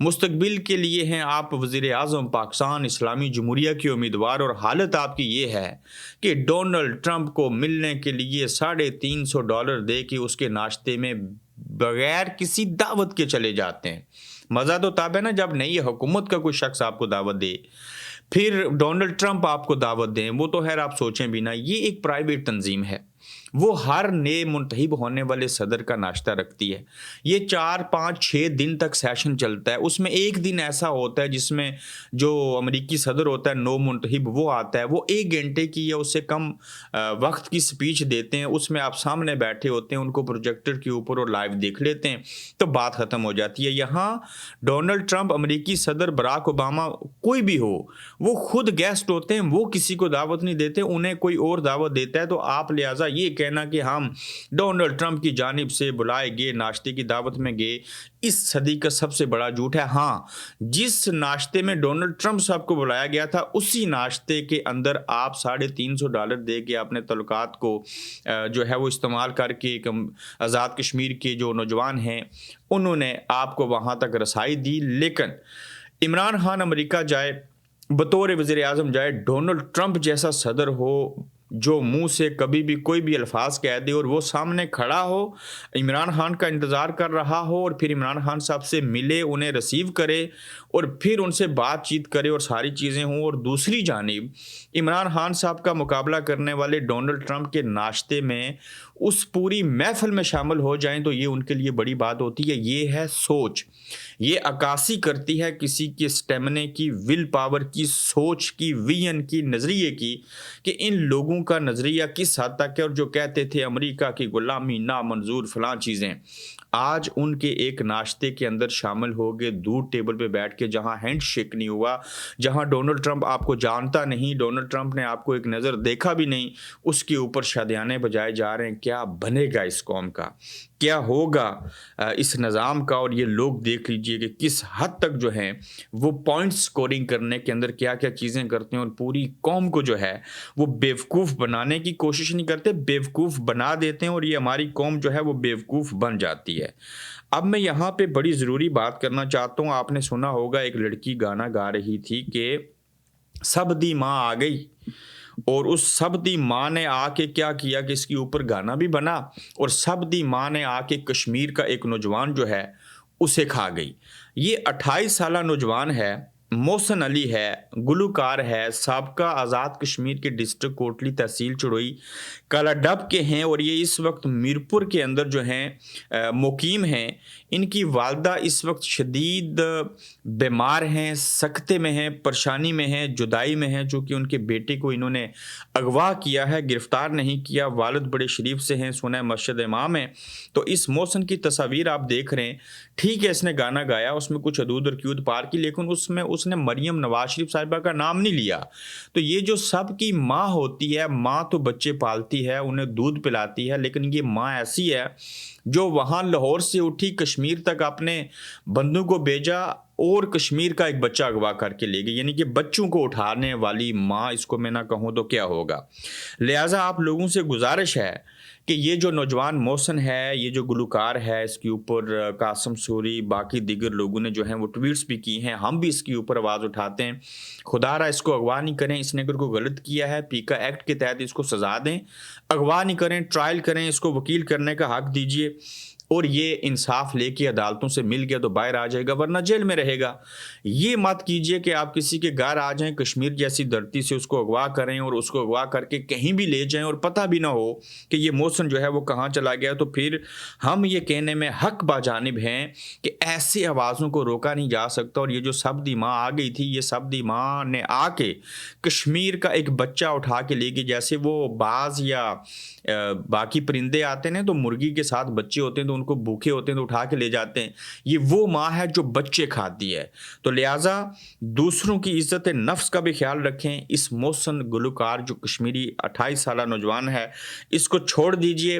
مستقبل کے لیے ہیں آپ وزیر اعظم پاکستان اسلامی جمہوریہ کے امیدوار، اور حالت آپ کی یہ ہے کہ ڈونلڈ ٹرمپ کو ملنے کے لیے $350 دے کے اس کے ناشتے میں بغیر کسی دعوت کے چلے جاتے ہیں۔ مزہ تو تب ہے نا جب نئی حکومت کا کوئی شخص آپ کو دعوت دے، پھر ڈونلڈ ٹرمپ آپ کو دعوت دیں، وہ تو خیر آپ سوچیں بھی نہ، یہ ایک پرائیویٹ تنظیم ہے، وہ ہر نئے منتخب ہونے والے صدر کا ناشتہ رکھتی ہے۔ یہ 4 5 6 دن تک سیشن چلتا ہے، اس میں ایک دن ایسا ہوتا ہے جس میں جو امریکی صدر ہوتا ہے نو منتخب وہ آتا ہے، وہ 1 گھنٹے کی یا اس سے کم وقت کی سپیچ دیتے ہیں، اس میں آپ سامنے بیٹھے ہوتے ہیں، ان کو پروجیکٹر کے اوپر اور لائیو دیکھ لیتے ہیں تو بات ختم ہو جاتی ہے۔ یہاں ڈونلڈ ٹرمپ، امریکی صدر براک اوباما، کوئی بھی ہو، وہ خود گیسٹ ہوتے ہیں، وہ کسی کو دعوت نہیں دیتے، انہیں کوئی اور دعوت دیتا ہے۔ تو آپ لہٰذا یہ کہنا کہ ہم ڈونلڈ ٹرمپ کی جانب سے بلائے گئے ناشتے کی دعوت میں گئے، اس صدی کا سب سے بڑا جھوٹ ہے۔ ہاں، جس ناشتے میں ڈونلڈ ٹرمپ صاحب کو بلایا گیا تھا، اسی ناشتے کے اندر آپ $350 دے کے اپنے تعلقات کو جو ہے وہ استعمال کر کے آزاد کشمیر کے جو نوجوان ہیں انہوں نے آپ کو وہاں تک رسائی دی۔ لیکن عمران خان امریکہ جائے، بطور وزیر اعظم جائے، ڈونلڈ ٹرمپ جیسا صدر ہو جو منہ سے کبھی بھی کوئی بھی الفاظ کہہ دے اور وہ سامنے کھڑا ہو، عمران خان کا انتظار کر رہا ہو اور پھر عمران خان صاحب سے ملے، انہیں ریسیو کرے اور پھر ان سے بات چیت کرے اور ساری چیزیں ہوں، اور دوسری جانب عمران خان صاحب کا مقابلہ کرنے والے ڈونلڈ ٹرمپ کے ناشتے میں اس پوری محفل میں شامل ہو جائیں تو یہ ان کے لیے بڑی بات ہوتی ہے۔ یہ ہے سوچ، یہ عکاسی کرتی ہے کسی کے سٹیمنے کی، ول پاور کی، سوچ کی، ویژن کی، نظریے کی، کہ ان لوگوں کا نظریہ کس حد تک ہے۔ اور جو کہتے تھے امریکہ کی غلامی نامنظور فلاں چیزیں، آج ان کے ایک ناشتے کے اندر شامل ہو گئے، دور ٹیبل پہ بیٹھ کے، جہاں ہینڈ شیک نہیں ہوا، جہاں ڈونلڈ ٹرمپ آپ کو جانتا نہیں، ڈونلڈ ٹرمپ نے آپ کو ایک نظر دیکھا بھی نہیں، اس کے اوپر شادیانے بجائے جا رہے ہیں۔ کیا بنے گا اس قوم کا، کیا ہوگا اس نظام کا؟ اور یہ لوگ دیکھ لیجئے کہ کس حد تک جو ہیں وہ پوائنٹ سکورنگ کرنے کے اندر کیا کیا چیزیں کرتے ہیں، اور پوری قوم کو جو ہے وہ بیوقوف بنانے کی کوشش نہیں کرتے، بیوقوف بنا دیتے ہیں، اور یہ ہماری قوم جو ہے وہ بیوقوف بن جاتی ہے۔ اب میں یہاں پہ بڑی ضروری بات کرنا چاہتا ہوں، آپ نے سنا ہوگا ایک لڑکی گانا گا رہی تھی کہ سب دی ماں آ گئی، اور اس سب دی ماں نے آ کے کیا کیا کہ اس کے اوپر گانا بھی بنا، اور سب دی ماں نے آ کے کشمیر کا ایک نوجوان جو ہے اسے کھا گئی۔ یہ 28 سالہ نوجوان ہے، محسن علی ہے، گلوکار ہے، سابقہ آزاد کشمیر کے ڈسٹرکٹ کوٹلی تحصیل چڑوئی کالا ڈب کے ہیں، اور یہ اس وقت میرپور کے اندر جو ہیں مقیم ہیں۔ ان کی والدہ اس وقت شدید بیمار ہیں، سکتے میں ہیں، پریشانی میں ہیں، جدائی میں ہیں، چونکہ ان کے بیٹے کو انہوں نے اغوا کیا ہے، گرفتار نہیں کیا۔ والد بڑے شریف سے ہیں، سنہ مسجد امام ہیں۔ تو اس محسن کی تصاویر آپ دیکھ رہے ہیں، ٹھیک ہے اس نے گانا گایا، اس میں کچھ حدود اور قیود پار کی، لیکن اس نے مریم نواز شریف صاحبہ کا نام نہیں لیا۔ تو یہ جو سب کی ماں ہوتی ہے، ماں تو بچے پالتی ہے، انہیں دودھ پلاتی ہے، لیکن یہ ماں ایسی ہے جو وہاں لاہور سے اٹھی کشمیر تک اپنے بندوں کو بھیجا اور کشمیر کا ایک بچہ اغوا کر کے لے گئی، یعنی کہ بچوں کو اٹھانے والی ماں، اس کو میں نہ کہوں تو کیا ہوگا۔ لہٰذا آپ لوگوں سے گزارش ہے کہ یہ جو نوجوان محسن ہے، یہ جو گلوکار ہے، اس کے اوپر قاسم سوری، باقی دیگر لوگوں نے جو ہیں وہ ٹویٹس بھی کی ہیں، ہم بھی اس کے اوپر آواز اٹھاتے ہیں، خدا را اس کو اغوا نہیں کریں، اس نے اگر کوئی غلط کیا ہے پیکا ایکٹ کے تحت اس کو سزا دیں، اغوا نہیں کریں، ٹرائل کریں، اس کو وکیل کرنے کا حق دیجیے، اور یہ انصاف لے کے عدالتوں سے مل گیا تو باہر آ جائے گا، ورنہ جیل میں رہے گا۔ یہ مت کیجئے کہ آپ کسی کے گھر آ جائیں، کشمیر جیسی دھرتی سے اس کو اغوا کریں اور اس کو اغوا کر کے کہیں بھی لے جائیں اور پتہ بھی نہ ہو کہ یہ محسن جو ہے وہ کہاں چلا گیا۔ تو پھر ہم یہ کہنے میں حق باجانب ہیں کہ ایسی آوازوں کو روکا نہیں جا سکتا، اور یہ جو سب دی ماں آ گئی تھی، یہ سب دی ماں نے آ کے کشمیر کا ایک بچہ اٹھا کے لے گئی، جیسے وہ باز یا باقی پرندے آتے ہیں تو مرغی کے ساتھ بچے ہوتے ہیں تو ان کو بھوکے ہوتے ہیں تو اٹھا کے لے جاتے ہیں، یہ وہ ماں ہے جو بچے کھاتی ہے۔ تو لہٰذا دوسروں کی عزت نفس کا بھی خیال رکھیں۔ اس محسن گلوکار جو کشمیری 28 سالہ نوجوان ہے، اس کو چھوڑ دیجئے،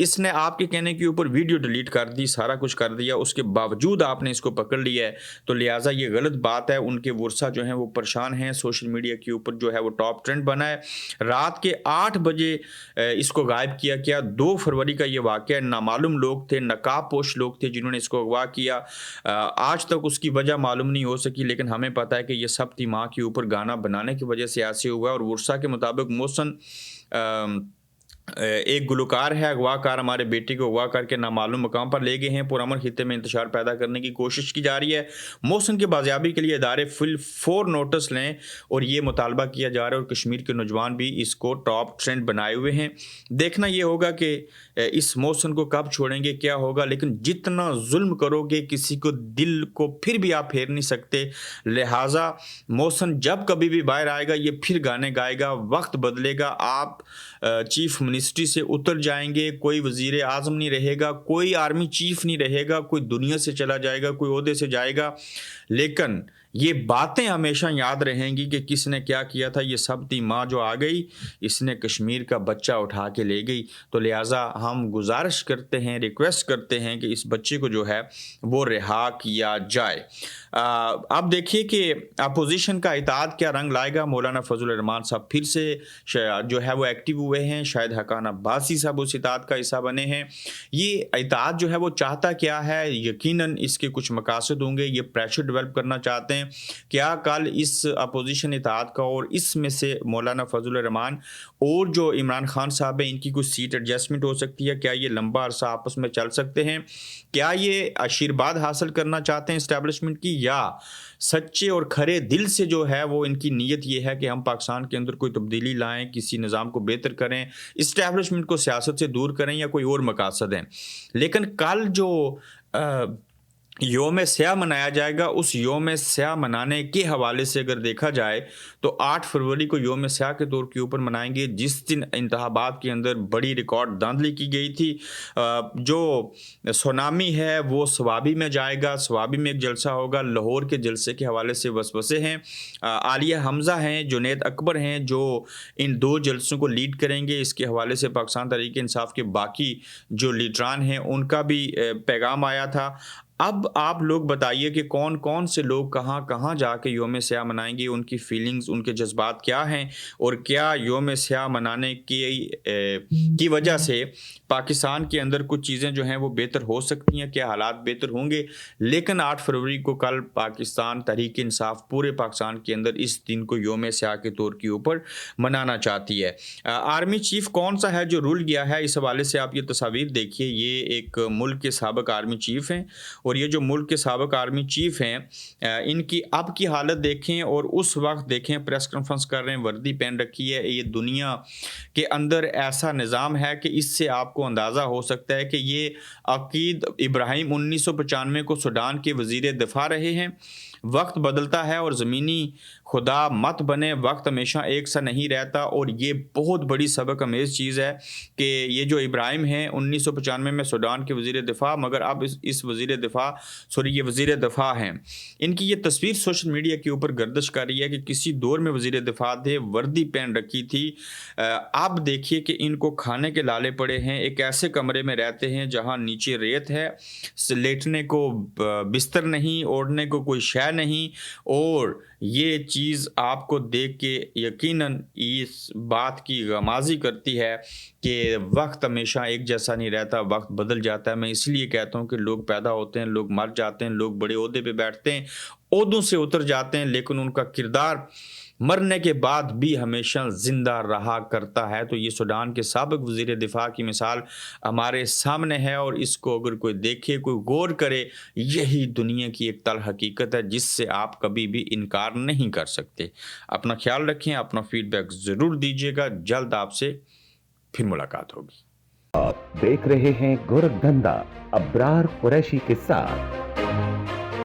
اس نے آپ کے کہنے کے اوپر ویڈیو ڈیلیٹ کر دی، سارا کچھ کر دیا، اس کے باوجود آپ نے اس کو پکڑ لیا ہے، تو لہٰذا یہ غلط بات ہے۔ ان کے ورثہ جو ہیں وہ پریشان ہیں، سوشل میڈیا کے اوپر جو ہے وہ ٹاپ ٹرینڈ بنا ہے۔ رات کے 8 بجے اس کو غائب کیا گیا۔ 2 فروری کا یہ واقعہ ہے۔ نامعلوم لوگ تھے، نقاب پوش لوگ تھے جنہوں نے اس کو اغوا کیا۔ آج تک اس کی وجہ معلوم نہیں ہو سکی، لیکن ہمیں پتہ ہے کہ یہ سبتی ماہ کے اوپر گانا بنانے کی وجہ سے ایسے ہوا ہے۔ اور ورثہ کے مطابق محسن ایک گلوکار ہے، اغوا کار ہمارے بیٹے کو اغوا کر کے نامعلوم مقام پر لے گئے ہیں۔ پرامن خطے میں انتشار پیدا کرنے کی کوشش کی جا رہی ہے۔ محسن کے بازیابی کے لیے ادارے فور نوٹس لیں اور یہ مطالبہ کیا جا رہا ہے، اور کشمیر کے نوجوان بھی اس کو ٹاپ ٹرینڈ بنائے ہوئے ہیں۔ دیکھنا یہ ہوگا کہ اس محسن کو کب چھوڑیں گے، کیا ہوگا، لیکن جتنا ظلم کرو گے کسی کو دل کو پھر بھی آپ پھیر نہیں سکتے۔ لہٰذا محسن جب کبھی بھی باہر آئے گا یہ پھر گانے گائے گا، وقت بدلے گا، آپ چیف منسٹری سے اتر جائیں گے، کوئی وزیر اعظم نہیں رہے گا، کوئی آرمی چیف نہیں رہے گا، کوئی دنیا سے چلا جائے گا، کوئی عہدے سے جائے گا، لیکن یہ باتیں ہمیشہ یاد رہیں گی کہ کس نے کیا کیا تھا۔ یہ سبتی ماں جو آ گئی، اس نے کشمیر کا بچہ اٹھا کے لے گئی، تو لہٰذا ہم گزارش کرتے ہیں، ریکویسٹ کرتے ہیں کہ اس بچے کو جو ہے وہ رہا کیا جائے۔ اب دیکھیے کہ اپوزیشن کا اطاعت کیا رنگ لائے گا۔ مولانا فضل الرحمان صاحب پھر سے جو ہے وہ ایکٹیو ہوئے ہیں، شاید حقان عباسی صاحب اس اطاعت کا حصہ بنے ہیں۔ یہ اطاعت جو ہے وہ چاہتا کیا ہے، یقیناً اس کے کچھ مقاصد ہوں گے، یہ پریشر ڈیولپ کرنا چاہتے ہیں۔ کیا کل اس اپوزیشن اطاعت کا اور اس میں سے مولانا فضل الرحمان اور جو عمران خان صاحب ہیں ان کی کوئی سیٹ ایڈجسٹمنٹ ہو سکتی ہے؟ کیا یہ لمبا عرصہ آپس میں چل سکتے ہیں؟ کیا یہ آشیرواد حاصل کرنا چاہتے ہیں اسٹیبلشمنٹ کی، یا سچے اور کھرے دل سے جو ہے وہ ان کی نیت یہ ہے کہ ہم پاکستان کے اندر کوئی تبدیلی لائیں، کسی نظام کو بہتر کریں، اسٹیبلشمنٹ کو سیاست سے دور کریں، یا کوئی اور مقاصد ہیں؟ لیکن کل جو یوم سیاہ منایا جائے گا، اس یوم سیاہ منانے کے حوالے سے اگر دیکھا جائے تو 8 فروری کو یوم سیاہ کے طور کے اوپر منائیں گے، جس دن انتخابات کے اندر بڑی ریکارڈ دھاندلی کی گئی تھی۔ جو سونامی ہے وہ سوابی میں جائے گا، سوابی میں ایک جلسہ ہوگا۔ لاہور کے جلسے کے حوالے سے وسوسے ہیں، عالیہ حمزہ ہیں، جنید اکبر ہیں جو ان 2 جلسوں کو لیڈ کریں گے۔ اس کے حوالے سے پاکستان تحریک انصاف کے باقی جو لیڈران ہیں ان کا بھی پیغام آیا تھا۔ اب آپ لوگ بتائیے کہ کون کون سے لوگ کہاں کہاں جا کے یوم سیاہ منائیں گے، ان کی فیلنگز، ان کے جذبات کیا ہیں، اور کیا یوم سیاہ منانے کی وجہ سے پاکستان کے اندر کچھ چیزیں جو ہیں وہ بہتر ہو سکتی ہیں، کیا حالات بہتر ہوں گے۔ لیکن 8 فروری کو کل پاکستان تحریک انصاف پورے پاکستان کے اندر اس دن کو یوم سیاہ کے طور کے اوپر منانا چاہتی ہے۔ آرمی چیف کون سا ہے جو رول گیا ہے، اس حوالے سے آپ یہ تصاویر دیکھیے۔ یہ ایک ملک کے سابق آرمی چیف ہیں، اور یہ جو ملک کے سابق آرمی چیف ہیں ان کی اب کی حالت دیکھیں اور اس وقت دیکھیں، پریس کانفرنس کر رہے ہیں، وردی پہن رکھی ہے۔ یہ دنیا کے اندر ایسا نظام ہے کہ اس سے آپ کو اندازہ ہو سکتا ہے کہ یہ عقید ابراہیم 1995 کو سوڈان کے وزیر دفاع رہے ہیں۔ وقت بدلتا ہے اور زمینی خدا مت بنے، وقت ہمیشہ ایک سا نہیں رہتا، اور یہ بہت بڑی سبق امیز چیز ہے کہ یہ جو ابراہیم ہیں 1995 میں سوڈان کے وزیر دفاع، مگر اب اس وزیر دفاع یہ وزیر دفاع ہیں۔ ان کی یہ تصویر سوشل میڈیا کے اوپر گردش کر رہی ہے کہ کسی دور میں وزیر دفاع تھے، وردی پہن رکھی تھی۔ اب دیکھیے کہ ان کو کھانے کے لالے پڑے ہیں، ایک ایسے کمرے میں رہتے ہیں جہاں نیچے ریت ہے، لیٹنے کو بستر نہیں، اوڑھنے کو کوئی شے نہیں، اور یہ چیز آپ کو دیکھ کے یقیناً اس بات کی غمازی کرتی ہے کہ وقت ہمیشہ ایک جیسا نہیں رہتا، وقت بدل جاتا ہے۔ میں اس لیے کہتا ہوں کہ لوگ پیدا ہوتے ہیں، لوگ مر جاتے ہیں، لوگ بڑے عہدے پہ بیٹھتے ہیں، عہدوں سے اتر جاتے ہیں، لیکن ان کا کردار مرنے کے بعد بھی ہمیشہ زندہ رہا کرتا ہے۔ تو یہ سوڈان کے سابق وزیر دفاع کی مثال ہمارے سامنے ہے، اور اس کو اگر کوئی دیکھے، کوئی غور کرے، یہی دنیا کی ایک تلخ حقیقت ہے جس سے آپ کبھی بھی انکار نہیں کر سکتے۔ اپنا خیال رکھیں، اپنا فیڈ بیک ضرور دیجیے گا، جلد آپ سے پھر ملاقات ہوگی۔ آپ دیکھ رہے ہیں گورکھ دھندا ابرار قریشی کے ساتھ۔